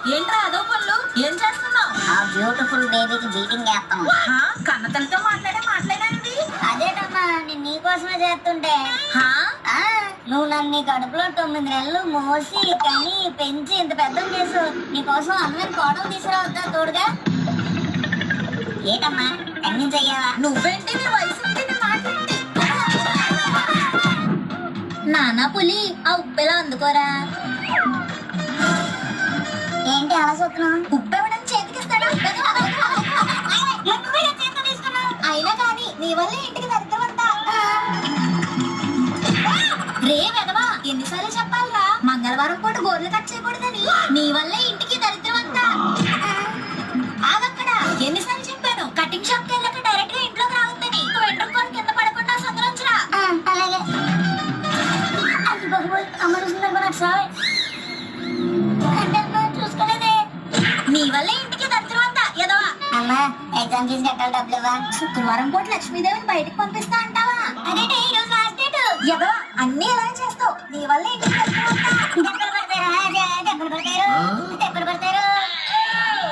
ఏంట్రా అదో పనులు ఏం చేస్తున్నావు? ఆ బ్యూటిఫుల్ బేబీకి బీటింగ్ చేస్తాం. కన్నతలతో మాట్లాడండి. అదేటమ్మా నేను నీకోసమే చేస్తుంటే నువ్వు నన్ను నీ కడుపులో 9 నెలలు మోసి కని పెంచి ఇంత పెద్ద చేసు నీకోసం అందరి కోడలు తీసుకురావద్దా తోడుగా? ఏటమ్మా అన్ని చెయ్యావా? నువ్వేంటి నీ వయసు మాట్లాడి నానా పులి ఆ ఉప్పెలా అందుకోరా. ఏంటి అలా చూస్తున్నావు? ఉప్పు ఇవ్వడం చేతికిస్తాడు. అయినా కానీ నీ వల్ల ఇంటికి దరిద్రమంతా. రే వెదవా ఎన్నిసార్లు చెప్పాలరా మంగళవారం పూట గోర్లు కట్ చేయకూడదని. నీ వల్ల ఇంటికి దరిద్రమంతా. ఆగక్కడ ఎన్నిసార్లు చెప్పాను కటింగ్ షాప్ కి వెళ్ళక డైరెక్ట్ గా ఇంట్లోకి రావద్దని. వెంట్రుకలు కింద పడకుండా సంగ్రహించరా. అలాగే చూసుకోలేదే. నీ వల్ల ఇంటికి దరిద్రమంతా ఎదవా. అమ్మా ఎగ్జామ్ ఫీజు కట్టాలి, డబ్బులు ఇవ్వా? శుక్రవారం పూట లక్ష్మీదేవిని బయటకు పంపిస్తా అంటావా? అదేంటి ఈ రోజు లాస్ట్ డేట్. ఎదవా అన్ని ఎలా చేస్తావు. నీ వల్ల